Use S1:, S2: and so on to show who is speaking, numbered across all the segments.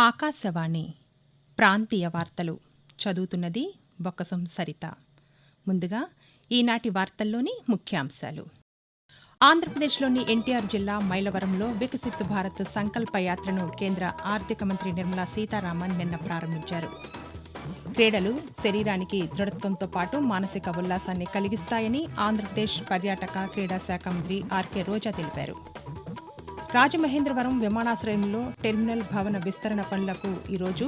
S1: ఆకాశవాణి ప్రాంతీయ వార్తలు చదువుతున్నది బొక్కసం సరిత. ముందుగా ఈనాటి వార్తల్లోని ముఖ్యాంశాలు. ఆంధ్రప్రదేశ్లోని ఎన్టీఆర్ జిల్లా మైలవరంలో వికసిత్ భారత్ సంకల్ప యాత్రను కేంద్ర ఆర్థిక మంత్రి నిర్మలా సీతారామన్ నిన్న ప్రారంభించారు. క్రీడలు శరీరానికి దృఢత్వంతో పాటు మానసిక ఉల్లాసాన్ని కలిగిస్తాయని ఆంధ్రప్రదేశ్ పర్యాటక క్రీడా శాఖ మంత్రి ఆర్కే రోజా తెలిపారు. రాజమహేంద్రవరం విమానాశ్రయంలో టెర్మినల్ భవన విస్తరణ పనులకు ఈరోజు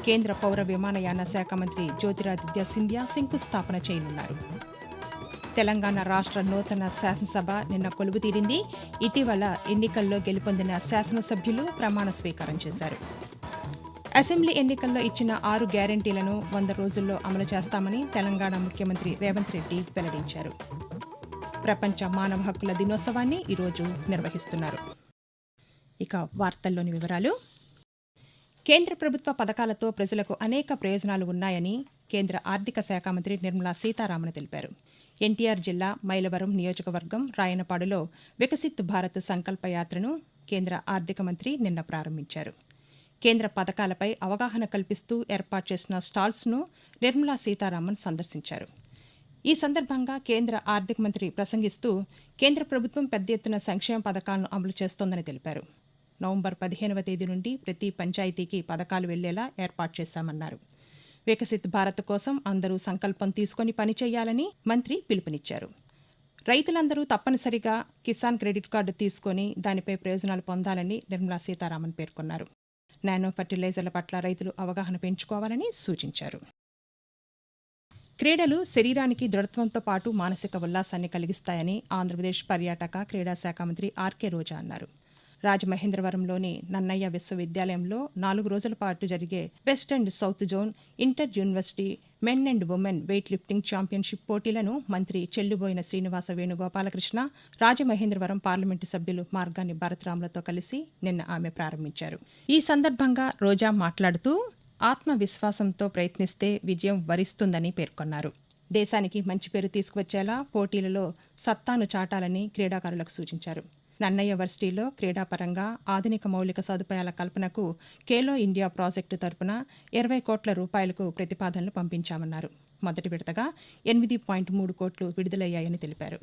S1: కేంద్ర పౌర విమానయాన శాఖ మంత్రి జ్యోతిరాదిత్య సింధియా శంకుస్థాపన చేయనున్నారు. తెలంగాణ రాష్ట్ర నూతన శాసనసభ నిన్న కొలువుతీరింది. ఇటీవల ఎన్నికల్లో గెలుపొందిన శాసనసభ్యులు ప్రమాణ స్వీకారం చేశారు. అసెంబ్లీ ఎన్నికల్లో ఇచ్చిన 6 గ్యారంటీలను 100 రోజుల్లో అమలు చేస్తామని తెలంగాణ ముఖ్యమంత్రి రేవంత్ రెడ్డి వెల్లడించారు. ప్రపంచ మానవ హక్కుల దినోత్సవాన్ని ఈరోజు నిర్వహిస్తున్నారు. ఇక వార్తల్లోని వివరాలు. కేంద్ర ప్రభుత్వ పథకాలతో ప్రజలకు అనేక ప్రయోజనాలు ఉన్నాయని కేంద్ర ఆర్థిక శాఖ మంత్రి నిర్మలా సీతారామన్ తెలిపారు. ఎన్టీఆర్ జిల్లా మైలవరం నియోజకవర్గం రాయనపాడులో వికసిత్ భారత్ సంకల్ప యాత్రను కేంద్ర ఆర్థిక మంత్రి నిన్న ప్రారంభించారు. కేంద్ర పథకాలపై అవగాహన కల్పిస్తూ ఏర్పాటు చేసిన స్టాల్స్ను నిర్మలా సీతారామన్ సందర్శించారు. ఈ సందర్భంగా కేంద్ర ఆర్థిక మంత్రి ప్రసంగిస్తూ కేంద్ర ప్రభుత్వం పెద్ద ఎత్తున సంక్షేమ పథకాలను అమలు చేస్తోందని తెలిపారు. నవంబర్ 15వ తేదీ నుండి ప్రతి పంచాయతీకి పథకాలు వెళ్లేలా ఏర్పాటు చేశామన్నారు. వికసిత్ భారత్ కోసం అందరూ సంకల్పం తీసుకుని పనిచేయాలని మంత్రి పిలుపునిచ్చారు. రైతులందరూ తప్పనిసరిగా కిసాన్ క్రెడిట్ కార్డు తీసుకుని దానిపై ప్రయోజనాలు పొందాలని నిర్మలా సీతారామన్ పేర్కొన్నారు. నానో ఫర్టిలైజర్ల పట్ల రైతులు అవగాహన పెంచుకోవాలని సూచించారు. క్రీడలు శరీరానికి దృఢత్వంతో పాటు మానసిక ఉల్లాసాన్ని కలిగిస్తాయని ఆంధ్రప్రదేశ్ పర్యాటక క్రీడా శాఖ మంత్రి ఆర్కే రోజా అన్నారు. రాజమహేంద్రవరంలోని నన్నయ్య విశ్వవిద్యాలయంలో 4 రోజుల పాటు జరిగే west and south zone inter university men and women weight lifting championship పోటీలను మంత్రి చెల్లుబోయిన శ్రీనివాస వేణుగోపాలకృష్ణ, రాజమహేంద్రవరం పార్లమెంటు సభ్యులు మార్గాని భరత్రాములతో కలిసి నిన్న ఆమె ప్రారంభించారు. ఈ సందర్భంగా రోజా మాట్లాడుతూ ఆత్మవిశ్వాసంతో ప్రయత్నిస్తే విజయం వరిస్తుందని పేర్కొన్నారు. దేశానికి మంచి పేరు తీసుకువచ్చేలా పోటీలలో సత్తాను చాటాలని క్రీడాకారులకు సూచించారు. నన్నయ్య వర్సిటీలో క్రీడాపరంగా ఆధునిక మౌలిక సదుపాయాల కల్పనకు ఖేలో ఇండియా ప్రాజెక్టు తరపున 20 కోట్ల రూపాయలకు ప్రతిపాదనలు పంపించామన్నారు. మొదటి విడతగా 8.3 కోట్లు విడుదలయ్యాయని తెలిపారు.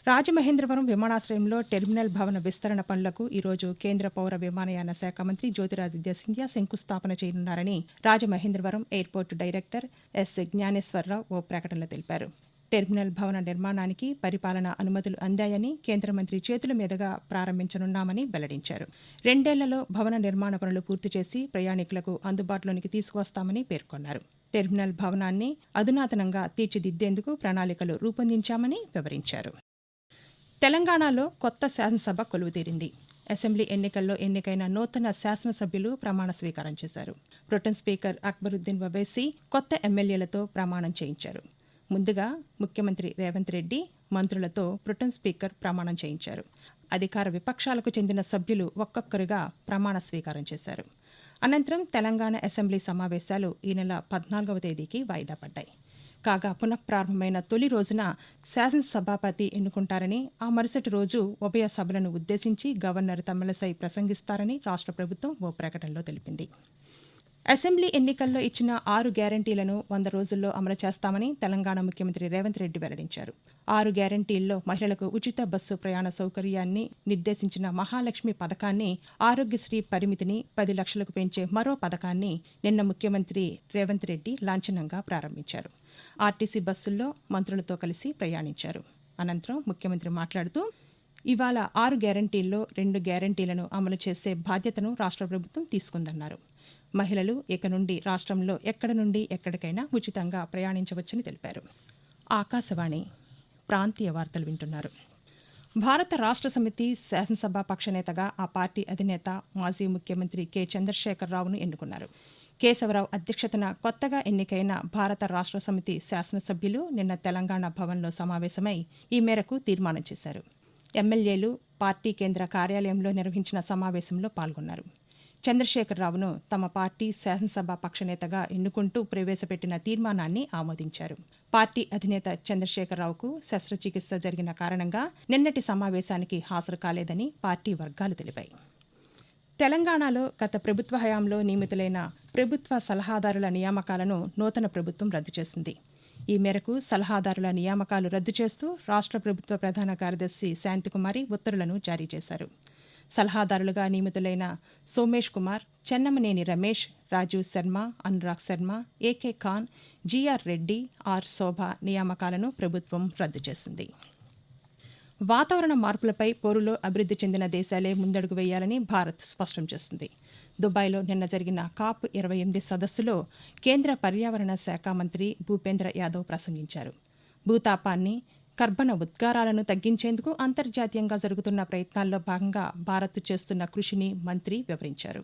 S1: రాజమహేంద్రవరం విమానాశ్రయంలో టెర్మినల్ భవన విస్తరణ పనులకు ఈరోజు కేంద్ర పౌర విమానయాన శాఖ మంత్రి జ్యోతిరాదిత్య సింధియా శంకుస్థాపన చేయనున్నారని Rajamahendravaram airport director S Gnaneswararao ఓ ప్రకటనలో తెలిపారు. టెర్మినల్ భవన నిర్మాణానికి పరిపాలనా అనుమతులు అందాయని కేంద్ర మంత్రి చేతుల మీదుగా ప్రారంభించనున్నామని వెల్లడించారు. 2 ఏళ్లలో భవన నిర్మాణ పనులు పూర్తి చేసి ప్రయాణికులకు అందుబాటులోనికి తీసుకువస్తామని పేర్కొన్నారు. టెర్మినల్ భవనాన్ని అధునాతనంగా తీర్చిదిద్దేందుకు ప్రణాళికలు రూపొందించామని వివరించారు. తెలంగాణలో కొత్త శాసనసభ కొలువుతీరింది. అసెంబ్లీ ఎన్నికల్లో ఎన్నికైన నూతన శాసనసభ్యులు ప్రమాణ స్వీకారం చేశారు. ప్రొటెం స్పీకర్ అక్బరుద్దీన్ ఓవైసీ కొత్త ఎమ్మెల్యేలతో ప్రమాణం చేయించారు. ముందుగా ముఖ్యమంత్రి రేవంత్ రెడ్డి మంత్రులతో ప్రొటెం స్పీకర్ ప్రమాణం చేయించారు. అధికార విపక్షాలకు చెందిన సభ్యులు ఒక్కొక్కరుగా ప్రమాణ స్వీకారం చేశారు. అనంతరం తెలంగాణ అసెంబ్లీ సమావేశాలు ఈ నెల 14వ తేదీకి వాయిదా పడ్డాయి. కాగా పునఃప్రారంభమైన తొలి రోజున శాసనసభాపతి ఎన్నుకుంటారని, ఆ మరుసటి రోజు ఉభయ సభలను ఉద్దేశించి గవర్నర్ తమిళసై ప్రసంగిస్తారని రాష్ట్ర ప్రభుత్వం ఓ ప్రకటనలో తెలిపింది. అసెంబ్లీ ఎన్నికల్లో ఇచ్చిన 6 గ్యారంటీలను 100 రోజుల్లో అమలు చేస్తామని తెలంగాణ ముఖ్యమంత్రి రేవంత్ రెడ్డి వెల్లడించారు. 6 గ్యారంటీల్లో మహిళలకు ఉచిత బస్సు ప్రయాణ సౌకర్యాన్ని నిర్దేశించిన మహాలక్ష్మి పథకాన్ని, ఆరోగ్యశ్రీ పరిమితిని 10 లక్షలకు పెంచే మరో పథకాన్ని నిన్న ముఖ్యమంత్రి రేవంత్ రెడ్డి లాంఛనంగా ప్రారంభించారు. ఆర్టీసీ బస్సుల్లో మంత్రులతో కలిసి ప్రయాణించారు. అనంతరం ముఖ్యమంత్రి మాట్లాడుతూ ఇవాళ 6 గ్యారంటీల్లో 2 గ్యారంటీలను అమలు చేసే బాధ్యతను రాష్ట్ర ప్రభుత్వం తీసుకుందన్నారు. మహిళలు ఇక నుండి రాష్ట్రంలో ఎక్కడి నుండి ఎక్కడికైనా ఉచితంగా ప్రయాణించవచ్చని తెలిపారు. ఆకాశవాణి ప్రాంతీయ వార్తలు వింటున్నారు. భారత రాష్ట్ర సమితి శాసనసభ పక్షనేతగా ఆ పార్టీ అధినేత మాజీ ముఖ్యమంత్రి కె చంద్రశేఖరరావును ఎన్నుకున్నారు. కేశవరావు అధ్యక్షతన కొత్తగా ఎన్నికైన భారత రాష్ట్ర సమితి శాసనసభ్యులు నిన్న తెలంగాణ భవన్లో సమావేశమై ఈ మేరకు తీర్మానం చేశారు. ఎమ్మెల్యేలు పార్టీ కేంద్ర కార్యాలయంలో నిర్వహించిన సమావేశంలో పాల్గొన్నారు. చంద్రశేఖరరావును తమ పార్టీ శాసనసభ పక్షనేతగా ఎన్నుకుంటూ ప్రవేశపెట్టిన తీర్మానాన్ని ఆమోదించారు. పార్టీ అధినేత చంద్రశేఖరరావుకు శస్త్రచికిత్స జరిగిన కారణంగా నిన్నటి సమావేశానికి హాజరు కాలేదని పార్టీ వర్గాలు తెలిపాయి. తెలంగాణలో గత ప్రభుత్వ హయాంలో నియమితులైన ప్రభుత్వ సలహాదారుల నియామకాలను నూతన ప్రభుత్వం రద్దు చేసింది. ఈ మేరకు సలహాదారుల నియామకాలు రద్దు చేస్తూ రాష్ట్ర ప్రభుత్వ ప్రధాన కార్యదర్శి శాంతికుమారి ఉత్తర్వులను జారీ చేశారు. సలహాదారులుగా నియమితులైన Somesh Kumar, Chennamaneni Ramesh, Rajiv Sharma, Anurag Sharma, AK Khan, GR Reddy, R Shobha నియామకాలను ప్రభుత్వం రద్దు చేసింది. వాతావరణ మార్పులపై పోరులో అభివృద్ధి చెందిన దేశాలే ముందడుగు వేయాలని భారత్ స్పష్టం చేసింది. దుబాయ్లో నిన్న జరిగిన COP28 సదస్సులో కేంద్ర పర్యావరణ శాఖ మంత్రి భూపేంద్ర యాదవ్ ప్రసంగించారు. భూతాపాన్ని, కర్బన ఉద్గారాలను తగ్గించేందుకు అంతర్జాతీయంగా జరుగుతున్న ప్రయత్నాల్లో భాగంగా భారత్ చేస్తున్న కృషిని మంత్రి వివరించారు.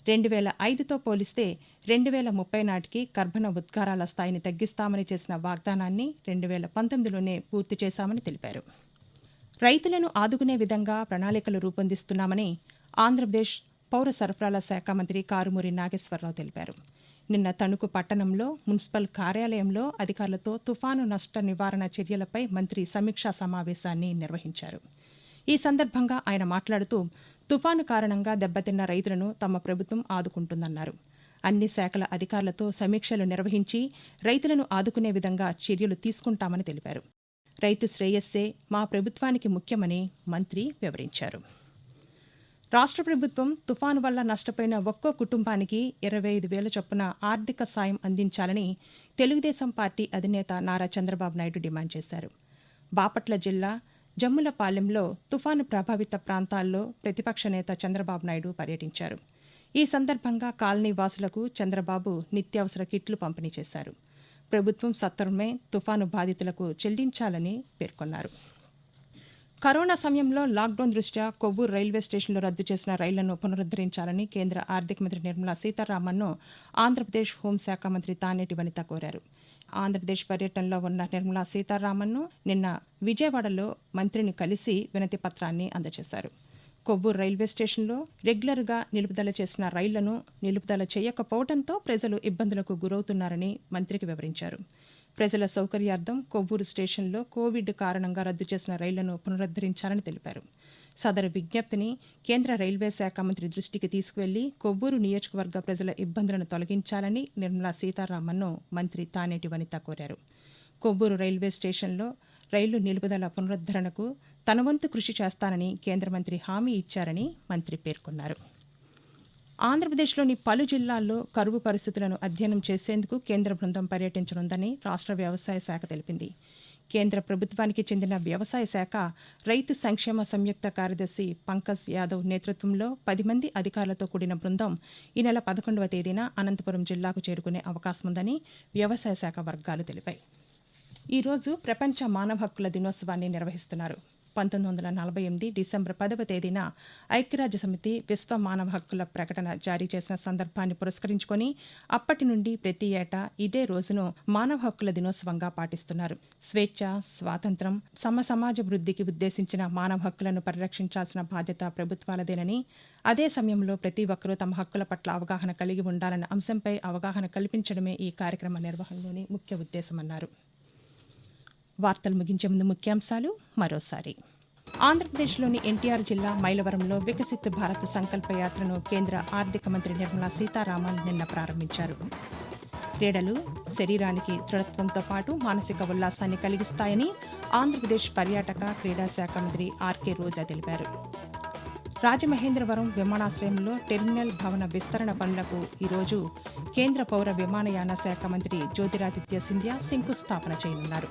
S1: 2005తో పోలిస్తే 2030 నాటికి కర్బన ఉద్గారాల స్థాయిని తగ్గిస్తామని చేసిన వాగ్దానాన్ని 2019లోనే పూర్తి చేశామని తెలిపారు. రైతులను ఆదుకునే విధంగా ప్రణాళికలు రూపొందిస్తున్నామని ఆంధ్రప్రదేశ్ పౌర సరఫరాల శాఖ మంత్రి కారుమూరి నాగేశ్వరరావు తెలిపారు. నిన్న తణుకు పట్టణంలో మున్సిపల్ కార్యాలయంలో అధికారులతో తుఫాను నష్ట నివారణ చర్యలపై మంత్రి సమీక్షా సమావేశాన్ని నిర్వహించారు. ఈ సందర్భంగా ఆయన మాట్లాడుతూ తుఫాను కారణంగా దెబ్బతిన్న రైతులను తమ ప్రభుత్వం ఆదుకుంటుందన్నారు. అన్ని శాఖల అధికారులతో సమీక్షలు నిర్వహించి రైతులను ఆదుకునే విధంగా చర్యలు తీసుకుంటామని తెలిపారు. రైతు శ్రేయస్సే మా ప్రభుత్వానికి ముఖ్యమని మంత్రి వివరించారు. రాష్ట్ర ప్రభుత్వం తుఫాను వల్ల నష్టపోయిన ఒక్కో కుటుంబానికి 25,000 చొప్పున ఆర్థిక సాయం అందించాలని తెలుగుదేశం పార్టీ అధినేత నారా చంద్రబాబు నాయుడు డిమాండ్ చేశారు. బాపట్ల జిల్లా జమ్ములపాలెంలో తుఫాను ప్రభావిత ప్రాంతాల్లో ప్రతిపక్ష నేత చంద్రబాబు నాయుడు పర్యటించారు. ఈ సందర్భంగా కాలనీ వాసులకు చంద్రబాబు నిత్యావసర కిట్లు పంపిణీ చేశారు. ప్రభుత్వం సత్వరమే తుఫాను బాధితులకు చెల్లించాలని పేర్కొన్నారు. కరోనా సమయంలో లాక్డౌన్ దృష్ట్యా కొవ్వూరు రైల్వే స్టేషన్లో రద్దు చేసిన రైళ్లను పునరుద్దరించాలని కేంద్ర ఆర్థిక మంత్రి నిర్మలా సీతారామన్ను ఆంధ్రప్రదేశ్ హోంశాఖ మంత్రి తానేటి వనిత కోరారు. ఆంధ్రప్రదేశ్ పర్యటనలో ఉన్న నిర్మలా సీతారామన్ను నిన్న విజయవాడలో మంత్రిని కలిసి వినతి పత్రాన్ని అందజేశారు. కొవ్వూరు రైల్వే స్టేషన్లో రెగ్యులర్గా నిలుపుదల చేసిన రైళ్లను నిలుపుదల చేయకపోవడంతో ప్రజలు ఇబ్బందులకు గురవుతున్నారని మంత్రికి వివరించారు. ప్రజల సౌకర్యార్థం కొవ్వూరు స్టేషన్లో కోవిడ్ కారణంగా రద్దు చేసిన రైళ్లను పునరుద్దరించాలని తెలిపారు. సదరు విజ్ఞప్తిని కేంద్ర రైల్వే శాఖ మంత్రి దృష్టికి తీసుకువెళ్లి కొవ్వూరు నియోజకవర్గ ప్రజల ఇబ్బందులను తొలగించాలని నిర్మలా సీతారామన్ను మంత్రి తానేటి వనిత కోరారు. కొవ్వూరు రైల్వే స్టేషన్లో రైలు నిలుపుదల పునరుద్దరణకు తన వంతు కృషి చేస్తానని కేంద్ర మంత్రి హామీ ఇచ్చారని మంత్రి పేర్కొన్నారు. ఆంధ్రప్రదేశ్లోని పలు జిల్లాల్లో కరువు పరిస్థితులను అధ్యయనం చేసేందుకు కేంద్ర బృందం పర్యటించనుందని రాష్ట్ర వ్యవసాయ శాఖ తెలిపింది. కేంద్ర ప్రభుత్వానికి చెందిన వ్యవసాయ శాఖ రైతు సంక్షేమ సంయుక్త కార్యదర్శి పంకజ్ యాదవ్ నేతృత్వంలో 10 మంది అధికారులతో కూడిన బృందం ఈ నెల 11వ తేదీన అనంతపురం జిల్లాకు చేరుకునే అవకాశముందని వ్యవసాయ శాఖ వర్గాలు తెలిపాయి. ఈరోజు ప్రపంచ మానవ హక్కుల దినోత్సవాన్ని నిర్వహిస్తున్నారు. 1948 డిసెంబర్ 10వ తేదీన ఐక్యరాజ్యసమితి విశ్వ మానవ హక్కుల ప్రకటన జారీ చేసిన సందర్భాన్ని పురస్కరించుకొని అప్పటి నుండి ప్రతి ఏటా ఇదే రోజును మానవ హక్కుల దినోత్సవంగా పాటిస్తున్నారు. స్వేచ్ఛ, స్వాతంత్ర్యం, సమాజాభివృద్ధికి ఉద్దేశించిన మానవ హక్కులను పరిరక్షించాల్సిన బాధ్యత ప్రభుత్వాలదేనని, అదే సమయంలో ప్రతి ఒక్కరూ తమ హక్కుల పట్ల అవగాహన కలిగి ఉండాలన్న అంశంపై అవగాహన కల్పించడమే ఈ కార్యక్రమ నిర్వహణలోని ముఖ్య ఉద్దేశమన్నారు. వార్తలు ముగించే ముందు ముఖ్యాంశాలు మరోసారి. ఆంధ్రప్రదేశ్లోని ఎన్టీఆర్ జిల్లా మైలవరంలో వికసిత్ భారత్ సంకల్ప యాత్రను కేంద్ర ఆర్థిక మంత్రి నిర్మలా సీతారామన్ నిన్న ప్రారంభించారు. క్రీడలు శరీరానికి దృఢత్వంతో పాటు మానసిక ఉల్లాసాన్ని కలిగిస్తాయని ఆంధ్రప్రదేశ్ పర్యాటక క్రీడా శాఖ మంత్రి ఆర్కే రోజా తెలిపారు. రాజమహేంద్రవరం విమానాశ్రయంలో టెర్మినల్ భవన విస్తరణ పనులకు ఈరోజు కేంద్ర పౌర విమానయాన శాఖ మంత్రి జ్యోతిరాదిత్య సింధియా శంకుస్థాపన చేయనున్నారు.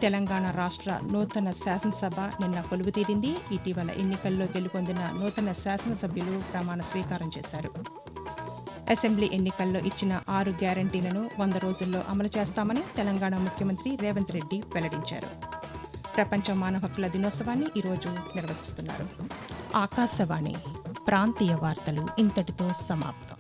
S1: తెలంగాణ రాష్ట్ర నూతన శాసనసభ నిన్న కొలువుతీరింది. ఇటీవల ఎన్నికల్లో గెలుపొందిన నూతన శాసనసభ్యులు ప్రమాణ స్వీకారం చేశారు. అసెంబ్లీ ఎన్నికల్లో ఇచ్చిన 6 గ్యారంటీలను 100 రోజుల్లో అమలు చేస్తామని తెలంగాణ ముఖ్యమంత్రి రేవంత్ రెడ్డి వెల్లడించారు. ప్రపంచ మానవ హక్కుల దినోత్సవాన్ని ఈరోజు నిర్వహిస్తున్నారు. ఆకాశవాణి ప్రాంతీయ వార్తలు ఇంతటితో సమాప్తం.